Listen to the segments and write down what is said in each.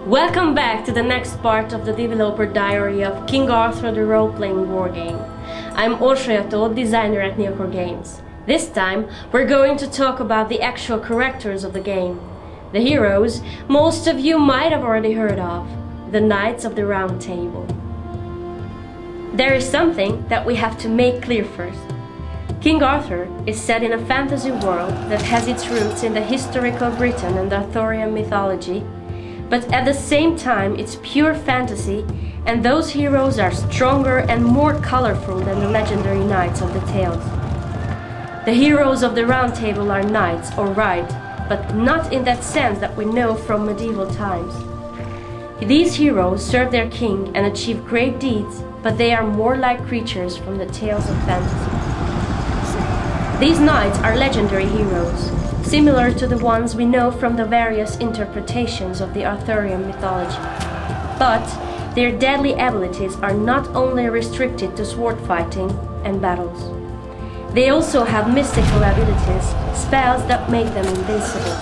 Welcome back to the next part of the developer diary of King Arthur the role-playing wargame. I'm Orsayato, designer at Neocore Games. This time we're going to talk about the actual characters of the game. The heroes most of you might have already heard of, the Knights of the Round Table. There is something that we have to make clear first. King Arthur is set in a fantasy world that has its roots in the historical Britain and Arthurian mythology, but at the same time it's pure fantasy, and those heroes are stronger and more colorful than the legendary knights of the tales. The heroes of the Round Table are knights, all right, but not in that sense that we know from medieval times. These heroes serve their king and achieve great deeds, but they are more like creatures from the tales of fantasy. These knights are legendary heroes, similar to the ones we know from the various interpretations of the Arthurian mythology. But their deadly abilities are not only restricted to sword fighting and battles. They also have mystical abilities, spells that make them invincible.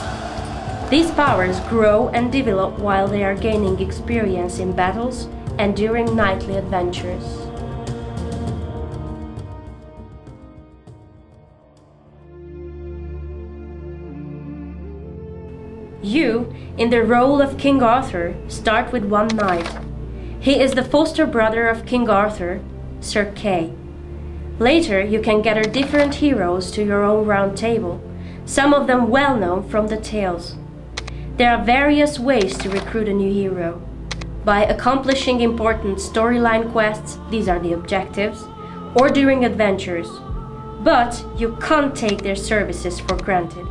These powers grow and develop while they are gaining experience in battles and during knightly adventures. You, in the role of King Arthur, start with one knight. He is the foster brother of King Arthur, Sir Kay. Later you can gather different heroes to your own round table, some of them well known from the tales. There are various ways to recruit a new hero. By accomplishing important storyline quests, these are the objectives, or during adventures. But you can't take their services for granted.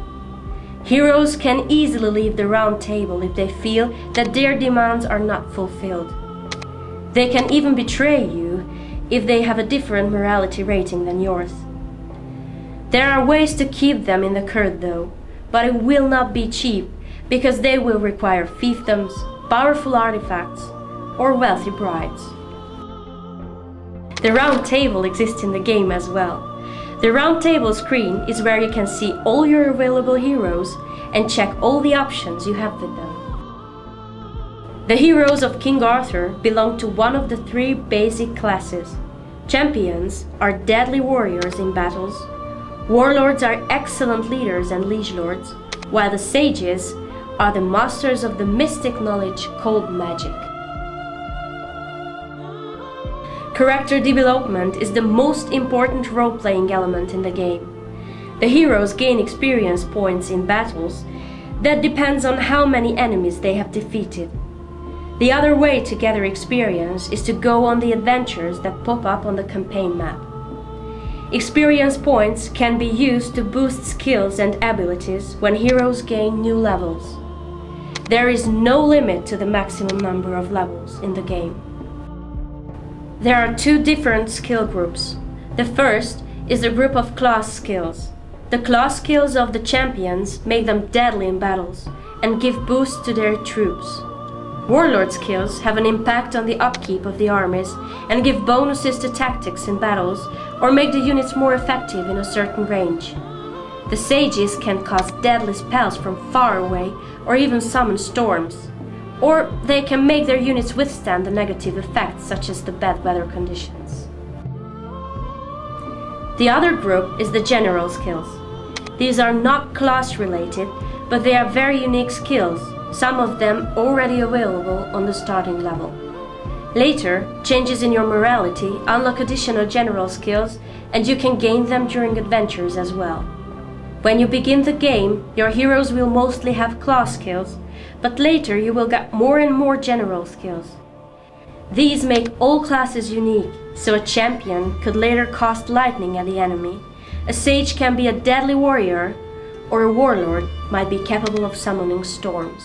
Heroes can easily leave the Round Table if they feel that their demands are not fulfilled. They can even betray you if they have a different morality rating than yours. There are ways to keep them in the court though, but it will not be cheap, because they will require fiefdoms, powerful artifacts, or wealthy brides. The Round Table exists in the game as well. The Round Table screen is where you can see all your available heroes and check all the options you have with them. The heroes of King Arthur belong to one of the three basic classes. Champions are deadly warriors in battles, warlords are excellent leaders and liege lords, while the sages are the masters of the mystic knowledge called magic. Character development is the most important role-playing element in the game. The heroes gain experience points in battles that depends on how many enemies they have defeated. The other way to gather experience is to go on the adventures that pop up on the campaign map. Experience points can be used to boost skills and abilities when heroes gain new levels. There is no limit to the maximum number of levels in the game. There are two different skill groups. The first is the group of class skills. The class skills of the champions make them deadly in battles and give boosts to their troops. Warlord skills have an impact on the upkeep of the armies and give bonuses to tactics in battles or make the units more effective in a certain range. The sages can cast deadly spells from far away or even summon storms. Or they can make their units withstand the negative effects such as the bad weather conditions. The other group is the general skills. These are not class related, but they are very unique skills, some of them already available on the starting level. Later, changes in your morality unlock additional general skills, and you can gain them during adventures as well. When you begin the game, your heroes will mostly have class skills, but later you will get more and more general skills. These make all classes unique, so a champion could later cast lightning at the enemy, a sage can be a deadly warrior, or a warlord might be capable of summoning storms.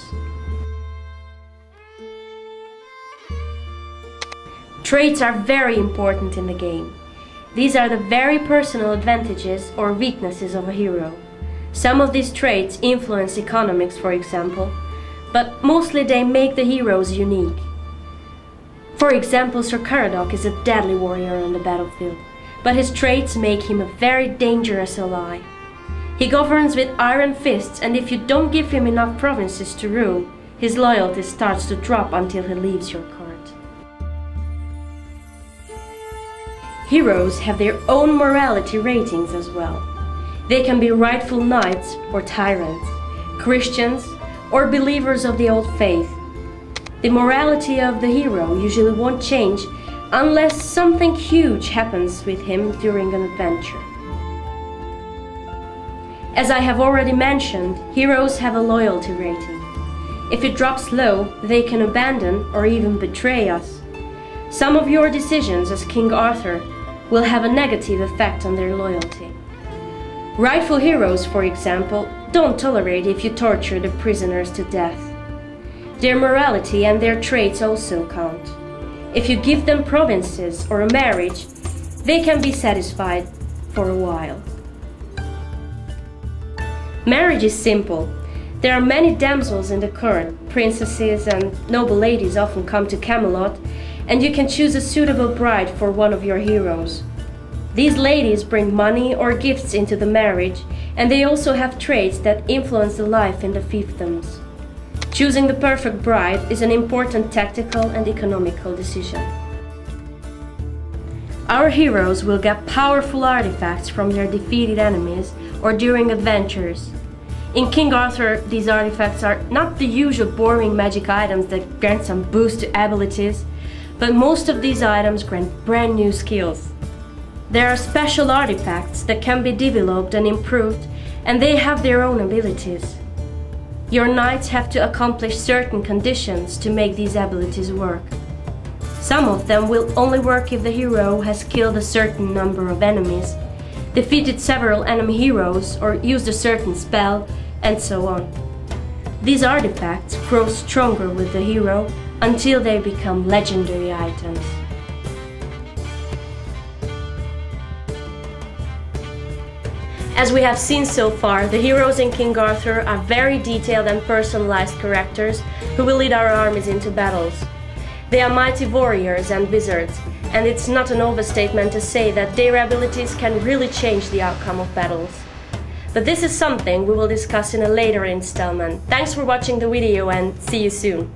Traits are very important in the game. These are the very personal advantages or weaknesses of a hero. Some of these traits influence economics, for example, but mostly they make the heroes unique. For example, Sir Caradoc is a deadly warrior on the battlefield, but his traits make him a very dangerous ally. He governs with iron fists, and if you don't give him enough provinces to rule, his loyalty starts to drop until he leaves your court. Heroes have their own morality ratings as well. They can be rightful knights or tyrants, Christians or believers of the old faith. The morality of the hero usually won't change unless something huge happens with him during an adventure. As I have already mentioned, heroes have a loyalty rating. If it drops low, they can abandon or even betray us. Some of your decisions as King Arthur will have a negative effect on their loyalty. Rightful heroes, for example, don't tolerate if you torture the prisoners to death. Their morality and their traits also count. If you give them provinces or a marriage, they can be satisfied for a while. Marriage is simple. There are many damsels in the court. Princesses and noble ladies often come to Camelot, and you can choose a suitable bride for one of your heroes. These ladies bring money or gifts into the marriage, and they also have traits that influence the life in the fiefdoms. Choosing the perfect bride is an important tactical and economical decision. Our heroes will get powerful artifacts from their defeated enemies or during adventures. In King Arthur, these artifacts are not the usual boring magic items that grant some boost to abilities, but most of these items grant brand new skills. There are special artifacts that can be developed and improved, and they have their own abilities. Your knights have to accomplish certain conditions to make these abilities work. Some of them will only work if the hero has killed a certain number of enemies, defeated several enemy heroes, or used a certain spell, and so on. These artifacts grow stronger with the hero until they become legendary items. As we have seen so far, the heroes in King Arthur are very detailed and personalized characters who will lead our armies into battles. They are mighty warriors and wizards, and it's not an overstatement to say that their abilities can really change the outcome of battles. But this is something we will discuss in a later installment. Thanks for watching the video and see you soon!